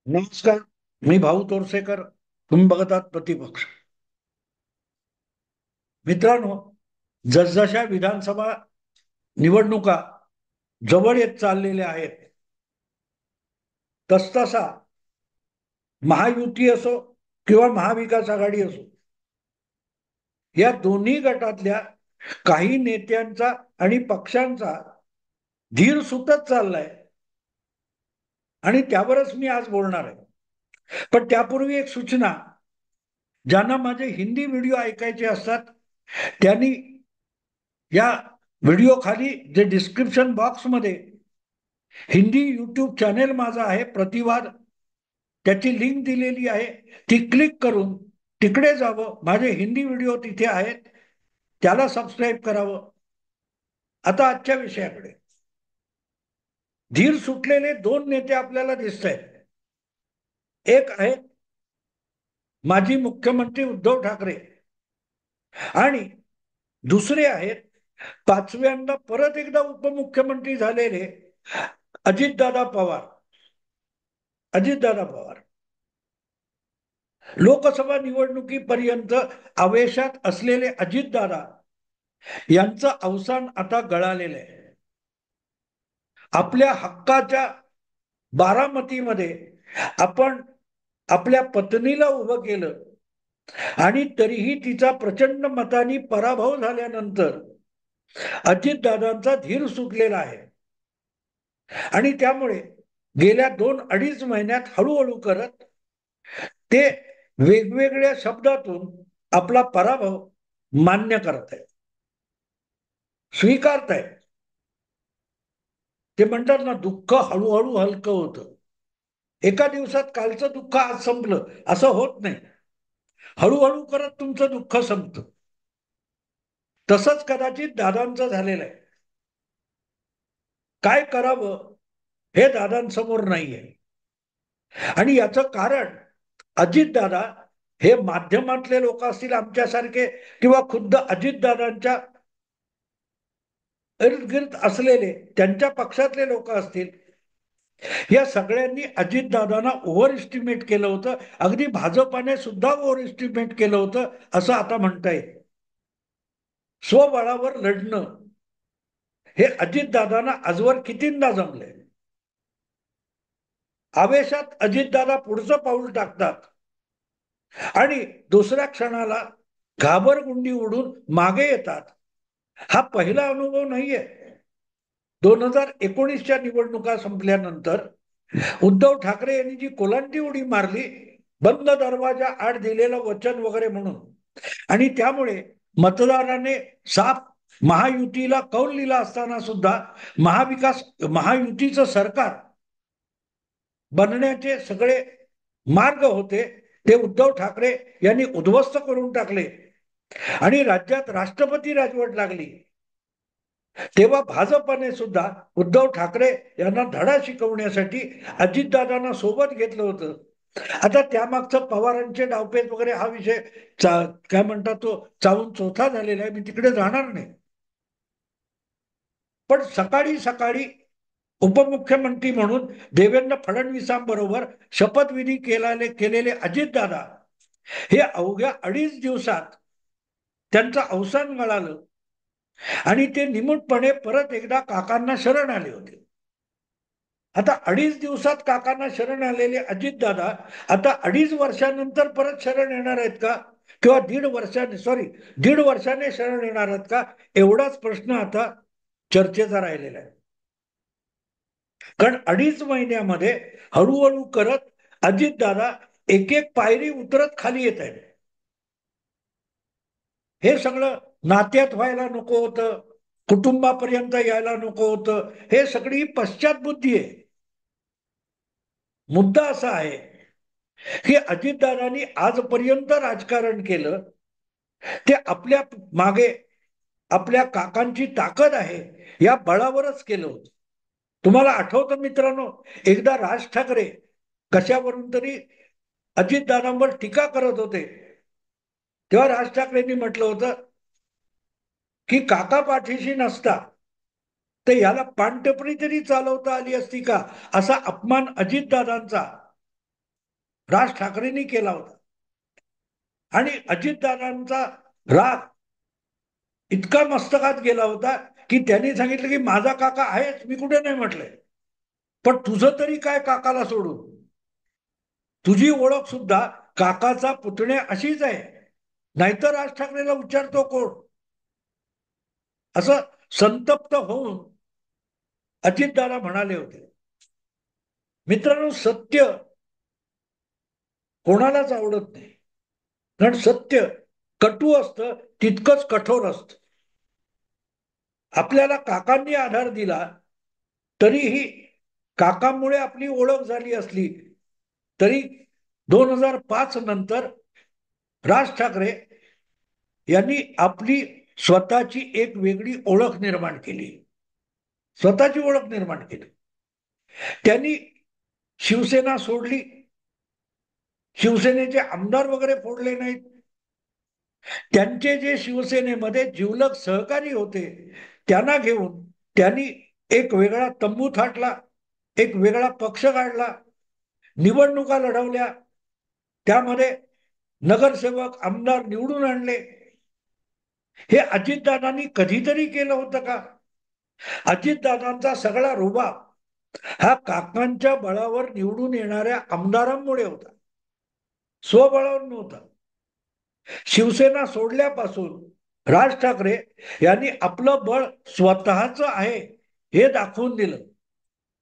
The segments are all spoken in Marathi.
नमस्कार. मी भाऊ तोरसेकर. तुम्ही बघत आहात प्रतिपक्ष. मित्रांनो, जसजशा विधानसभा निवडणुका जवळ येत चाललेल्या आहेत, तसतसा महायुती असो किंवा महाविकास आघाडी असो, या दोन्ही गटातल्या काही नेत्यांचा आणि पक्षांचा धीर सुटत चाललाय आणि त्यावरच मी आज बोलणार आहे. पण त्यापूर्वी एक सूचना: ज्यांना माझे हिंदी व्हिडिओ ऐकायचे असतात त्यांनी या व्हिडिओ खाली जे डिस्क्रिप्शन बॉक्समध्ये हिंदी यूट्यूब चॅनेल माझा आहे प्रतिवाद, त्याची लिंक दिलेली आहे, ती क्लिक करून तिकडे जावं. माझे हिंदी व्हिडिओ तिथे आहेत, त्याला सबस्क्राईब करावं. आता आजच्या विषयाकडे. धीर सुटलेले दोन नेते आपल्याला दिसत आहेत. एक आहेत माजी मुख्यमंत्री उद्धव ठाकरे आणि दुसरे आहेत पाचव्यांदा परत एकदा उपमुख्यमंत्री झालेले अजितदादा पवार. अजितदादा पवार लोकसभा निवडणुकीपर्यंत आवेशात असलेले अजितदादा यांचं अवसान आता गळालेलं आहे. आपल्या हक्काच्या बारामतीमध्ये आपण आपल्या पत्नीला उभं केलं आणि तरीही तिचा प्रचंड मतांनी पराभव झाल्यानंतर अजितदादांचा धीर सुटलेला आहे आणि त्यामुळे गेल्या 2-2.5 महिन्यात हळूहळू करत ते वेगवेगळ्या शब्दातून आपला पराभव मान्य करत आहेत, स्वीकारत आहेत. ते म्हणतात ना, दुःख हळूहळू हलकं होतं. एका दिवसात कालचं दुःख आज संपलं असं होत नाही. हळूहळू करत तुमचं दुःख संपतं. तसंच कदाचित दादांचं झालेलं आहे. काय करावं हे दादांसमोर नाहीये आणि याचं कारण अजितदादा हे माध्यमातले लोक असतील आमच्यासारखे किंवा खुद्द अजितदादांच्या इर्दगिर्द असलेले त्यांच्या पक्षातले लोक असतील, या सगळ्यांनी अजितदादांना ओव्हर एस्टिमेट केलं होतं. अगदी भाजपाने सुद्धा ओव्हर एस्टिमेट केलं होतं असं आता म्हणता येईल. स्वबळावर लढणं हे अजितदादांना आजवर कितींदा जमले. आवेशात अजितदादा पुढचं पाऊल टाकतात आणि दुसऱ्या क्षणाला घाबरगुंडी उडून मागे येतात. हा पहिला अनुभव नाहीये. 2019च्या निवडणुका संपल्यानंतर उद्धव ठाकरे यांनी जी कोलांटी उडी मारली, बंद दरवाजा आड दिलेलं वचन वगैरे म्हणून, आणि त्यामुळे मतदाराने साफ महायुतीला कौल दिला असताना सुद्धा महायुतीचं सरकार बनण्याचे सगळे मार्ग होते ते उद्धव ठाकरे यांनी उद्ध्वस्त करून टाकले आणि राज्यात राष्ट्रपती राजवट लागली. तेव्हा भाजपने सुद्धा उद्धव ठाकरे यांना धडा शिकवण्यासाठी अजितदादांना सोबत घेतलं होतं. आता त्यामागचं पवारांचे डावपेच वगैरे हा विषय काय म्हणतात तो चावून चोथा झालेला आहे. मी तिकडे जाणार नाही. पण सकाळी सकाळी उपमुख्यमंत्री म्हणून देवेंद्र फडणवीसांबरोबर शपथविधी केलेले अजितदादा हे अवघ्या 2.5 दिवसात त्यांचं अवसान मिळालं आणि ते निमूटपणे परत एकदा काकांना शरण आले होते. आता 2.5 दिवसात काकांना शरण आलेले अजितदादा आता 2.5 वर्षानंतर परत शरण येणार आहेत का, किंवा 1.5 वर्षाने शरण येणार आहेत का, एवढाच प्रश्न आता चर्चेचा राहिलेला आहे. कारण 2.5 महिन्यामध्ये हळूहळू करत अजितदादा एक एक पायरी उतरत खाली येत आहे. हे सगळं नात्यात व्हायला नको होतं, कुटुंबापर्यंत यायला नको होतं. हे सगळी पश्चात बुद्धी आहे. मुद्दा असा आहे की अजितदादांनी आजपर्यंत राजकारण केलं ते आपल्या मागे आपल्या काकांची ताकद आहे या बळावरच केलं होतं. तुम्हाला आठवतं मित्रांनो, एकदा राज ठाकरे कशावरून तरी अजितदादांवर टीका करत होते, तेव्हा राज ठाकरेंनी म्हटलं होतं की काका पाठीशी नसता तर याला पानटपरी तरी चालवता आली असती का, असा अपमान अजितदादांचा राज ठाकरेंनी केला होता. आणि अजितदादांचा राग इतका मस्तकात गेला होता की त्यांनी सांगितलं की माझा काका आहेच, मी कुठे नाही म्हटलंय, पण तुझं तरी काय काकाला सोडून, तुझी ओळख सुद्धा काकाचा पुतण्या अशीच आहे, नाहीतर राज ठाकरेला उच्चारतो कोण, असं संतप्त होऊन अजितदादा म्हणाले होते. मित्रांनो, सत्य कोणालाच आवडत नाही, कारण सत्य कटू असतं तितकंच कठोर असतं. आपल्याला काकांनी आधार दिला तरीही, काकांमुळे आपली ओळख झाली असली तरी 2005 नंतर राज ठाकरे यांनी आपली स्वतःची एक वेगळी ओळख निर्माण केली, स्वतःची ओळख निर्माण केली. त्यांनी शिवसेना सोडली, शिवसेनेचे आमदार वगैरे फोडले नाहीत. त्यांचे जे शिवसेनेमध्ये जिवलग सहकारी होते त्यांना घेऊन त्यांनी एक वेगळा तंबू थाटला, एक वेगळा पक्ष काढला, निवडणुका लढवल्या, त्यामध्ये नगरसेवक आमदार निवडून आणले. हे अजितदादांनी कधीतरी केलं होतं का? अजितदादांचा सगळा रुबाब हा काकांच्या बळावर निवडून येणाऱ्या आमदारांमुळे होता, स्वबळावर नव्हता. शिवसेना सोडल्यापासून राज ठाकरे यांनी आपलं बळ स्वतःच आहे हे दाखवून दिलं.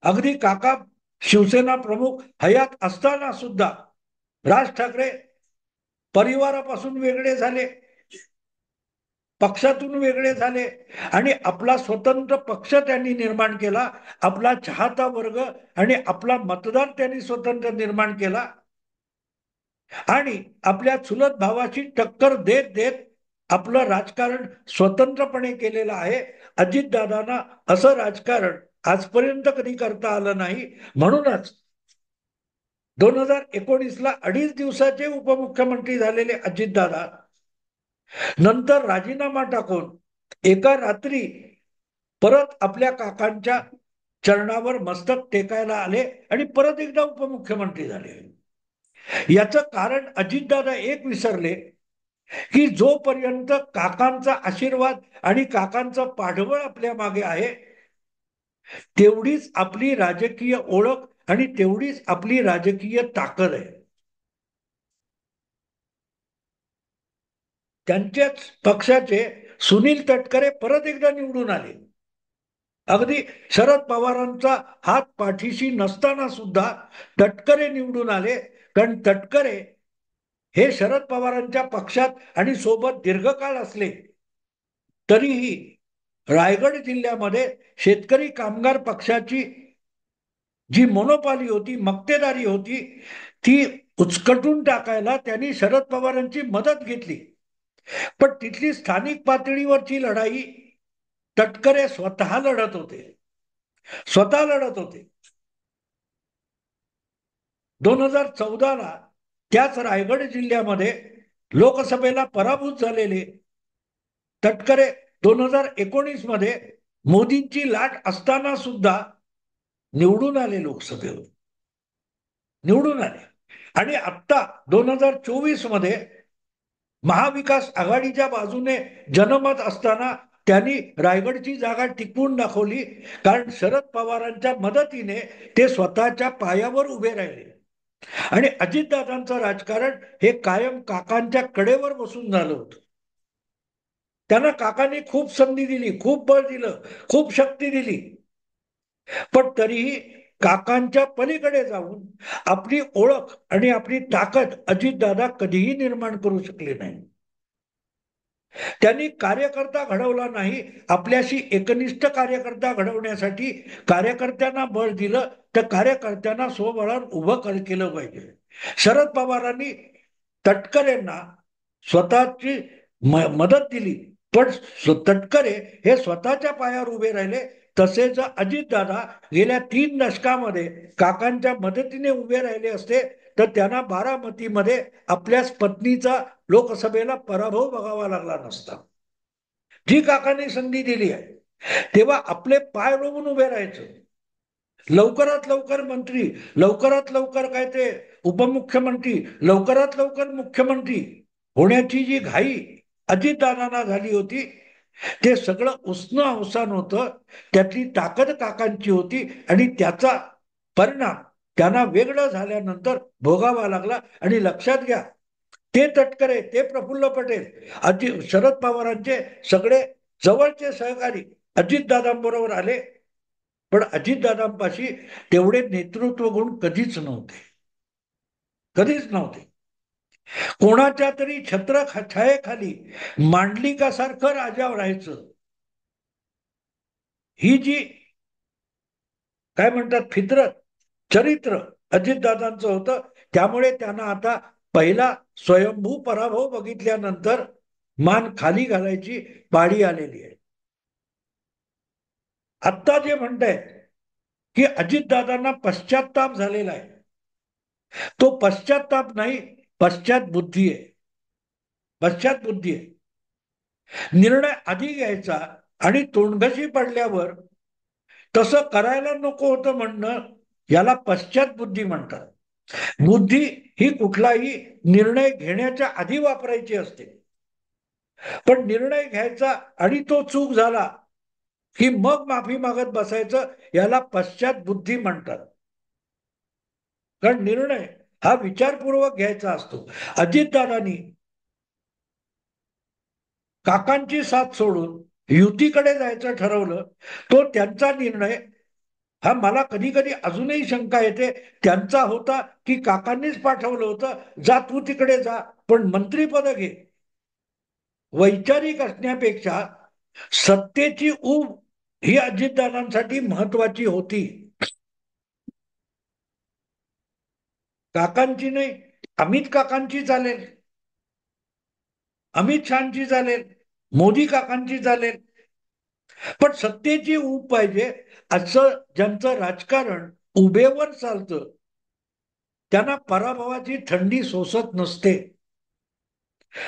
अगदी काका शिवसेना प्रमुख हयात असताना सुद्धा राज ठाकरे परिवारापासून वेगळे झाले, पक्षातून वेगळे झाले आणि आपला स्वतंत्र पक्ष त्यांनी निर्माण केला, आपला चाहता वर्ग आणि आपला मतदार त्यांनी स्वतंत्र निर्माण केला आणि आपल्या चुलत भावाची टक्कर देत देत आपलं राजकारण स्वतंत्रपणे केलेलं आहे. अजितदादांना असं राजकारण आजपर्यंत कधी करता आलं नाही. म्हणूनच 2019ला 2.5 दिवसाचे उपमुख्यमंत्री झालेले अजितदादा नंतर राजीनामा टाकून एका रात्री परत आपल्या काकांच्या चरणावर मस्तक टेकायला आले आणि परत एकदा उपमुख्यमंत्री झाले. याचं कारण अजितदादा एक विसरले की जोपर्यंत काकांचा आशीर्वाद आणि काकांचं पाठबळ आपल्या मागे आहे तेवढीच आपली राजकीय ओळख आणि तेवढीच आपली राजकीय ताकद आहे. त्यांच्याच पक्षाचे सुनील तटकरे परत एकदा निवडून आले. अगदी शरद पवारांचा हात पाठीशी नसताना सुद्धा तटकरे निवडून आले, कारण तटकरे हे शरद पवारांच्या पक्षात आणि सोबत दीर्घकाळ असले तरीही रायगड जिल्ह्यामध्ये शेतकरी कामगार पक्षाची जी मोनोपॉली होती, मक्तेदारी होती, ती उचकटून टाकायला त्यांनी शरद पवारांची मदत घेतली. पण तिथली स्थानिक पातळीवरची लढाई तटकरे स्वतः लढत होते, स्वतः लढत होते. 2014ला त्याच रायगड जिल्ह्यामध्ये लोकसभेला पराभूत झालेले तटकरे 2019 मध्ये मोदींची लाट असताना सुद्धा निवडून आले, लोकसभेवर निवडून आले. आणि आता 2024 मध्ये महाविकास आघाडीच्या बाजूने जनमत असताना त्यांनी रायगडची जागा टिकवून दाखवली, कारण शरद पवारांच्या मदतीने ते स्वतःच्या पायावर उभे राहिले. आणि अजितदादांचं राजकारण हे कायम काकांच्या कडेवर बसून झालं होतं. त्यांना काकांनी खूप संधी दिली, खूप बळ दिलं, खूप शक्ती दिली, पण तरीही काकांच्या पलीकडे जाऊन आपली ओळख आणि आपली ताकद अजितदादा कधीही निर्माण करू शकले नाही. त्यांनी कार्यकर्ता घडवला नाही, आपल्याशी एकनिष्ठ कार्यकर्ता घडवण्यासाठी कार्यकर्त्यांना बळ दिलं तर कार्यकर्त्यांना स्वबळावर उभं केलं पाहिजे. शरद पवारांनी तटकरेंना स्वतःची मदत दिली, पण तटकरे हे स्वतःच्या पायावर उभे राहिले. तसेच अजितदादा गेल्या 3 दशकामध्ये काकांच्या मदतीने उभे राहिले असते तर त्यांना बारामतीमध्ये आपल्याच पत्नीचा लोकसभेला पराभव बघावा लागला नसता. जी काकांनी संधी दिली आहे तेव्हा आपले पाय रोवून उभे राहायचं. लवकरात लवकर मंत्री, लवकरात लवकर काय ते उपमुख्यमंत्री, लवकरात लवकर मुख्यमंत्री होण्याची जी घाई अजितदादांना झाली होती, ते सगळं उसणं अवसान होतं. त्यातली ताकद काकांची होती आणि त्याचा परिणाम त्यांना वेगळं झाल्यानंतर भोगावा लागला. आणि लक्षात घ्या, ते तटकरे, ते प्रफुल्ल पटेल, शरद पवारांचे सगळे जवळचे सहकारी अजितदादांबरोबर आले, पण अजितदादांपाशी तेवढे नेतृत्व गुण कधीच नव्हते, कधीच नव्हते. कोणाच्या तरी छत्र छायेखाली मांडलिकासारखं राजा राहायचं, ही जी काय म्हणतात फितरत, चरित्र अजितदादांचं होतं. त्यामुळे त्यांना आता पहिला स्वयंभू पराभव बघितल्यानंतर मान खाली घालायची पाळी आलेली आहे. आत्ता जे म्हणतायत की अजितदादांना पश्चाताप झालेला आहे, तो पश्चाताप नाही, पश्चात बुद्धी आहे. पश्चात बुद्धी आहे. निर्णय आधी घ्यायचा आणि तोंडघशी पडल्यावर तसं करायला नको होतं म्हणणं, याला पश्चात बुद्धी म्हणतात. बुद्धी ही कुठलाही निर्णय घेण्याच्या आधी वापरायची असते, पण निर्णय घ्यायचा आणि तो चूक झाला की मग माफी मागत बसायचं, याला पश्चात बुद्धी म्हणतात. कारण निर्णय हा विचारपूर्वक घ्यायचा असतो. अजितदादांनी काकांची साथ सोडून युतीकडे जायचं ठरवलं, तो त्यांचा निर्णय हा मला कधी कधी अजूनही शंका येते, त्यांचा होता की काकांनीच पाठवलं होतं, जा तू तिकडे जा पण मंत्रीपद घे. वैचारिक असण्यापेक्षा सत्तेची ऊब ही अजितदादांसाठी महत्वाची होती. काकांची नाही, अमित काकांची चालेल, अमित शहाची चालेल, मोदी काकांची चालेल, पण सत्तेची ऊब पाहिजे. असं ज्यांचं राजकारण उभेवर चालतं त्यांना पराभवाची थंडी सोसत नसते.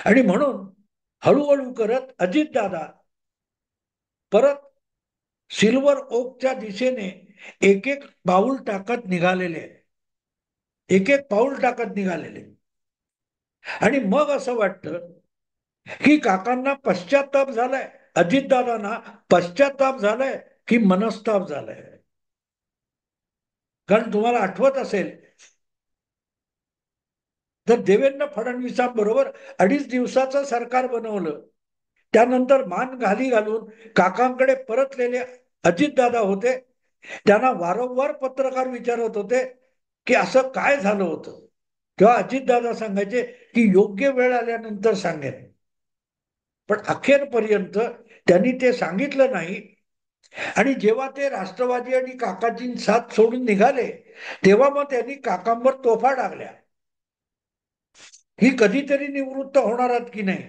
आणि म्हणून हळूहळू करत अजितदादा परत सिल्वर ओकच्या दिशेने एक एक पाऊल टाकत निघालेले, एक एक पाऊल टाकत निघालेले. आणि मग असं वाटतं की काकांना पश्चाताप झालाय, अजितदादांना पश्चाताप झालाय की मनस्ताप झालाय. कारण तुम्हाला आठवत असेल तर देवेंद्र फडणवीसांबरोबर 2.5 दिवसाचं सरकार बनवलं, त्यानंतर मान खाली घालून काकांकडे परतलेले अजितदादा होते. त्यांना वारंवार पत्रकार विचारत होते की असं काय झालं होतं, तेव्हा अजितदादा सांगायचे की योग्य वेळ आल्यानंतर सांगेन. पण अखेरपर्यंत त्यांनी ते सांगितलं नाही. आणि जेव्हा ते राष्ट्रवादी आणि काकाची साथ सोडून निघाले, तेव्हा मग त्यांनी काकांवर तोफा टाकल्या ही कधीतरी निवृत्त होणार आहात की नाही,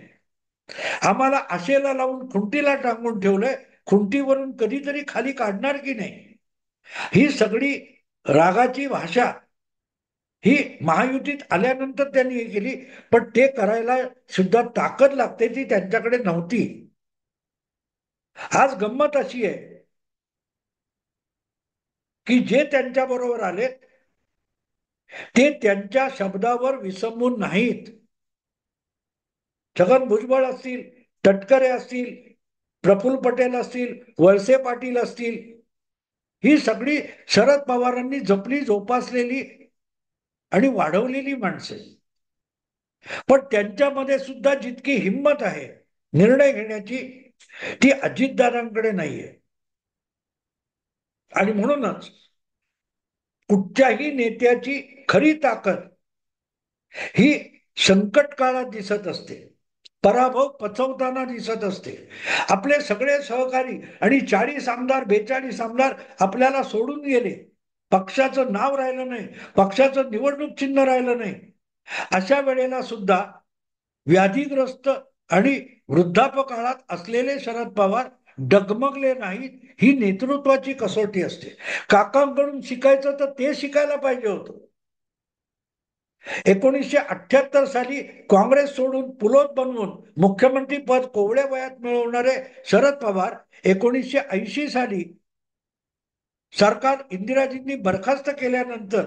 आम्हाला आशेला लावून खुंटीला टांगून ठेवलंय, खुंटीवरून कधीतरी खाली काढणार की नाही. ही सगळी रागाची भाषा ही महायुतीत आल्यानंतर त्यांनी हे केली, पण ते करायला सुद्धा ताकद लागते, ती त्यांच्याकडे नव्हती. आज गंमत अशी आहे की जे त्यांच्या बरोबर आले ते त्यांच्या शब्दावर विसंबून नाहीत. छगन भुजबळ असतील, तटकरे असतील, प्रफुल्ल पटेल असतील, वळसे पाटील असतील, ही सगळी शरद पवारांनी जपली, जोपासलेली आणि वाढवलेली माणसं. पण त्यांच्यामध्ये सुद्धा जितकी हिंमत आहे निर्णय घेण्याची, ती अजितदादांकडे नाहीये. आणि म्हणूनच कुठच्याही नेत्याची खरी ताकद ही संकट काळात दिसत असते, पराभव पचवताना दिसत असते. आपले सगळे सहकारी आणि 40 आमदार 42 आमदार आपल्याला सोडून गेले, पक्षाचं नाव राहिलं नाही, पक्षाचं निवडणूक चिन्ह राहिलं नाही, अशा वेळेला सुद्धा व्याधीग्रस्त आणि वृद्धापकाळात असलेले शरद पवार डगमगले नाहीत. ही नेतृत्वाची कसोटी असते. काकांकडून शिकायचं तर ते शिकायला पाहिजे होतं. 1978 साली काँग्रेस सोडून पुलोद बनवून मुख्यमंत्री पद कोवळ्या वयात मिळवणारे शरद पवार 1980 साली सरकार इंदिराजींनी बरखास्त केल्यानंतर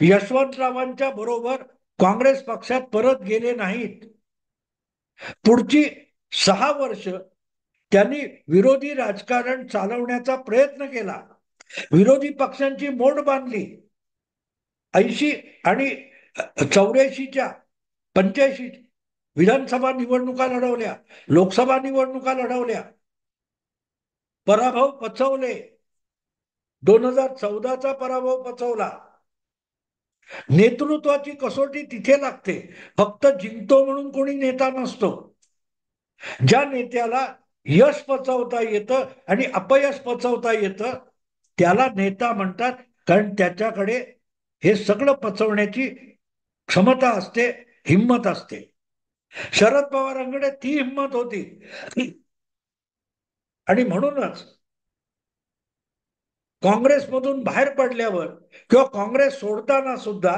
यशवंतरावांच्या बरोबर काँग्रेस पक्षात परत गेले नाहीत. पुढची 6 वर्ष त्यांनी विरोधी राजकारण चालवण्याचा प्रयत्न केला. विरोधी पक्षांची मोड बांधली. 80 आणि 84च्या 85 विधानसभा निवडणुका लढवल्या, लोकसभा निवडणुका लढवल्या, पराभव पचवले. 2014चा पराभव पचवला. नेतृत्वाची कसोटी तिथे लागते. फक्त जिंकतो म्हणून कोणी नेता नसतो. ज्या नेत्याला यश पचवता येतं आणि अपयश पचवता येतं त्याला नेता म्हणतात, कारण त्याच्याकडे हे सगळं पचवण्याची क्षमता असते, हिंमत असते. शरद पवारांकडे ती हिंमत होती आणि म्हणूनच काँग्रेसमधून बाहेर पडल्यावर किंवा काँग्रेस सोडताना सुद्धा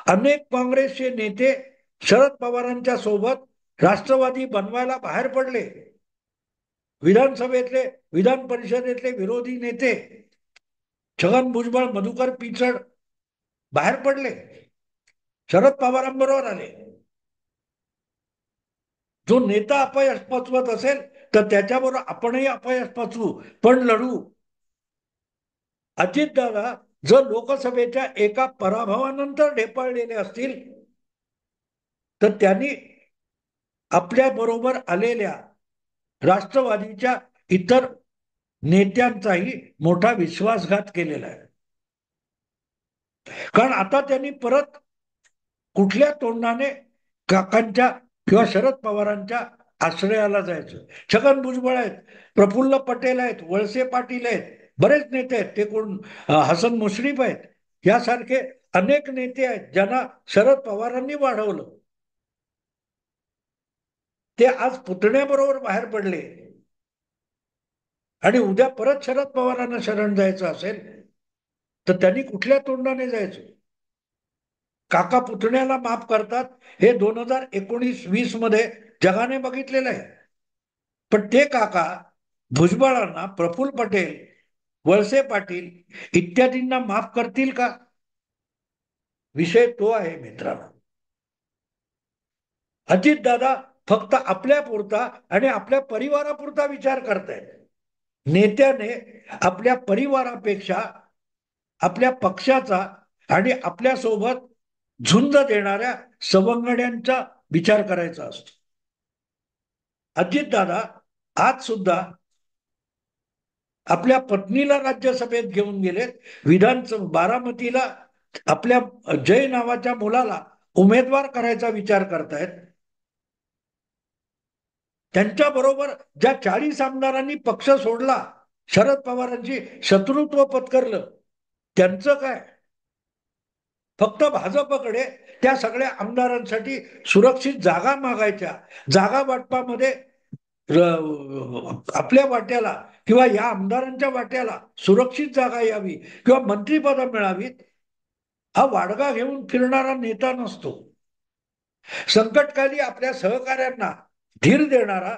अनेक काँग्रेसचे नेते शरद पवारांच्या सोबत राष्ट्रवादी बनवायला बाहेर पडले. विधानसभेतले, विधान परिषदेतले विरोधी नेते छगन भुजबळ, मधुकर पिचड बाहेर पडले, शरद पवारांबरोबर आले. जो नेता अपयश पचवत असेल तर त्याच्याबरोबर आपणही अपयश पचवू, पण लढू. अजितदादा जर लोकसभेच्या एका पराभवानंतर ढेपाळलेले असतील तर त्यांनी आपल्या बरोबर आलेल्या राष्ट्रवादीच्या इतर नेत्यांचाही मोठा विश्वासघात केलेला आहे. कारण आता त्यांनी परत कुठल्या तोंडाने काकांच्या किंवा शरद पवारांच्या आश्रयाला जायचं. छगन भुजबळ आहेत, प्रफुल्ल पटेल आहेत, वळसे पाटील आहेत, बरेच नेते आहेत. ते कोण, हसन मुश्रीफ आहेत, यासारखे अनेक नेते आहेत ज्यांना शरद पवारांनी वाढवलं. ते आज पुतण्याबरोबर बाहेर पडले आणि उद्या परत शरद पवारांना शरण जायचं असेल तर त्यांनी कुठल्या तोंडाने जायचं. काका पुतण्याला माफ करतात हे 2019-20 मध्ये जगाने बघितलेलं आहे. पण ते काका भुजबळांना, प्रफुल्ल पटेल, वळसे पाटील इत्यादींना माफ करतील का? विषय तो आहे मित्रांनो. अजितदादा फक्त आपल्यापुरता आणि आपल्या परिवारापुरता विचार करतायत. नेत्याने आपल्या परिवारापेक्षा आपल्या पक्षाचा आणि आपल्यासोबत झुंज देणाऱ्या सवंगड्यांचा विचार करायचा असतो. अजितदादा आज सुद्धा आपल्या पत्नीला राज्यसभेत घेऊन गेलेत. बारामतीला आपल्या जय नावाच्या मुलाला उमेदवार करायचा विचार करतायत. त्यांच्या बरोबर ज्या 40 आमदारांनी पक्ष सोडला, शरद पवारांची शत्रुत्व पत्करलं, त्यांचं काय? फक्त भाजपकडे त्या सगळ्या आमदारांसाठी सुरक्षित जागा मागायच्या. जागा वाटपामध्ये आपल्या वाट्याला किंवा या आमदारांच्या वाट्याला सुरक्षित जागा यावी किंवा मंत्रिपद मिळावीत, हा वाडगा घेऊन फिरणारा नेता नसतो. संकटकाली आपल्या सहकाऱ्यांना धीर देणारा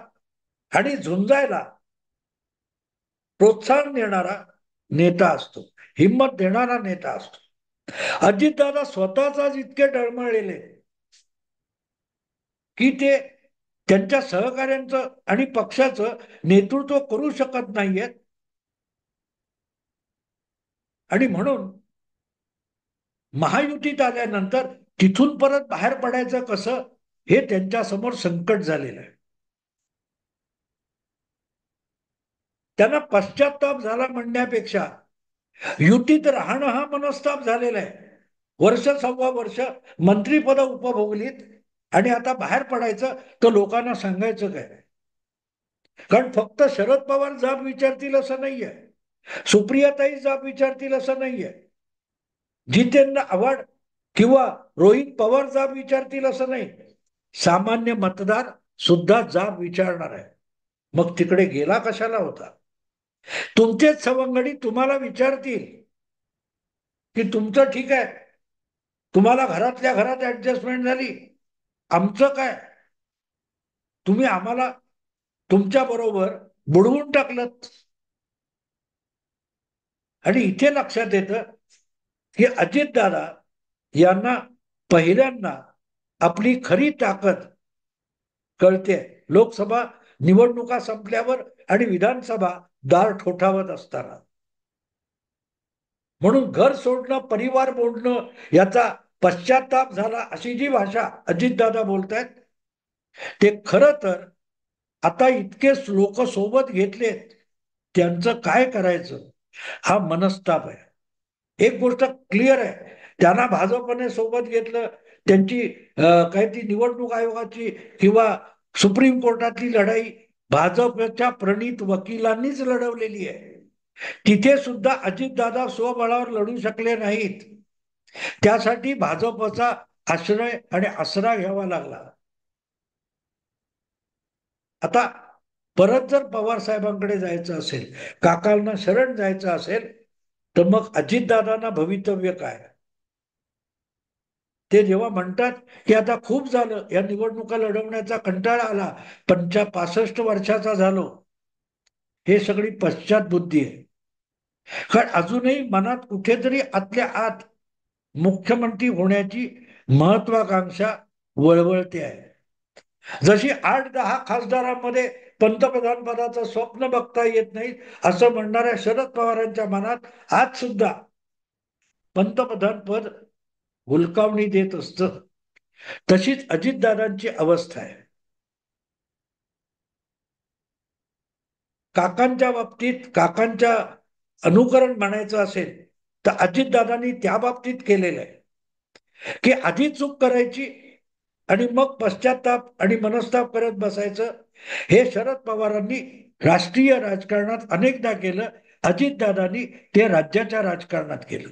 आणि झुंजायला प्रोत्साहन देणारा नेता असतो, हिंमत देणारा नेता असतो. अजितदादा स्वतःचाच इतके डळमळलेले की ते त्यांच्या सहकाऱ्यांचं आणि पक्षाचं नेतृत्व करू शकत नाहीयेत. आणि म्हणून महायुतीत आल्यानंतर तिथून परत बाहेर पडायचं कसं, हे त्यांच्या समोर संकट झालेलं आहे. त्यांना पश्चाताप झाला म्हणण्यापेक्षा युतीत राहणं हा मनस्ताप झालेला आहे. वर्ष सव्वा वर्ष मंत्रीपद उपभोगलीत आणि आता बाहेर पडायचं तर लोकांना सांगायचं काय? कारण फक्त शरद पवार जाब विचारतील असं नाहीये, सुप्रियाताई जाब विचारतील असं नाहीये, जितेंद्र आव्हाड किंवा रोहित पवार जाब विचारतील असं नाही. सामान्य मतदार सुद्धा जाब विचारणार आहे. मग तिकडे गेला कशाला होता? तुमचेच सवंगडी तुम्हाला विचारतील की तुमचं ठीक आहे, तुम्हाला घरातल्या घरात ऍडजस्टमेंट झाली, आमचं काय? तुम्ही आम्हाला तुमच्या बरोबर बुडवून टाकलं. आणि इथे लक्षात येतं की अजितदादा यांना पहिल्यांदा आपली खरी ताकद कळते लोकसभा निवडणुका संपल्यावर आणि विधानसभा दार ठोठावत असताना. म्हणून घर सोडणं, परिवार मोडणं याचा पश्चाताप झाला अशी जी भाषा अजितदादा बोलतायत, ते खरं तर आता इतके लोक सोबत घेतलेत, त्यांचं काय करायचं हा मनस्ताप आहे. एक गोष्ट क्लिअर आहे, त्यांना भाजपने सोबत घेतलं, त्यांची काही ती निवडणूक आयोगाची किंवा सुप्रीम कोर्टातली लढाई भाजपच्या प्रणित वकिलांनीच लढवलेली आहे. तिथे सुद्धा अजितदादा स्वबळावर लढू शकले नाहीत. त्यासाठी भाजपचा आश्रय आणि आसरा घ्यावा लागला. आता परत जर पवार साहेबांकडे जायचं असेल, काकांना शरण जायचं असेल, तर मग अजितदादांना भवितव्य काय? ते जेव्हा म्हणतात की आता खूप झालं, या निवडणुका लढवण्याचा कंटाळा आला, 65 वर्षाचा झालो, हे सगळी पश्चात बुद्धी आहे. कारण अजूनही मनात कुठेतरी आतल्या आत मुख्यमंत्री होण्याची महत्वाकांक्षा वळवळते आहे. जशी 8-10 खासदारांमध्ये पंतप्रधान पदाचं स्वप्न बघता येत नाही असं म्हणणाऱ्या शरद पवारांच्या मनात आज सुद्धा पंतप्रधान पद हुलकावणी देत असतं. तशीच अजितदादांची अवस्था आहे. काकांच्या बाबतीत, काकांच्या अनुकरण म्हणायचं असेल तर अजितदादांनी त्या बाबतीत केलेलं आहे की आधी चूक करायची आणि मग पश्चाताप आणि मनस्ताप करत बसायचं. हे शरद पवारांनी राष्ट्रीय राजकारणात अनेकदा केलं, अजितदादांनी ते राज्याच्या राजकारणात केलं.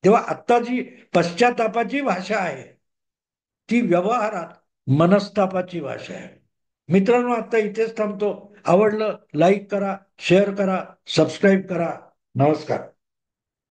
तेव्हा आता जी पश्चातापाची भाषा आहे ती व्यवहारात मनस्तापाची भाषा आहे. मित्रांनो, आता इथेच थांबतो. आवडलं लाईक करा, शेअर करा, सबस्क्राईब करा. नमस्कार.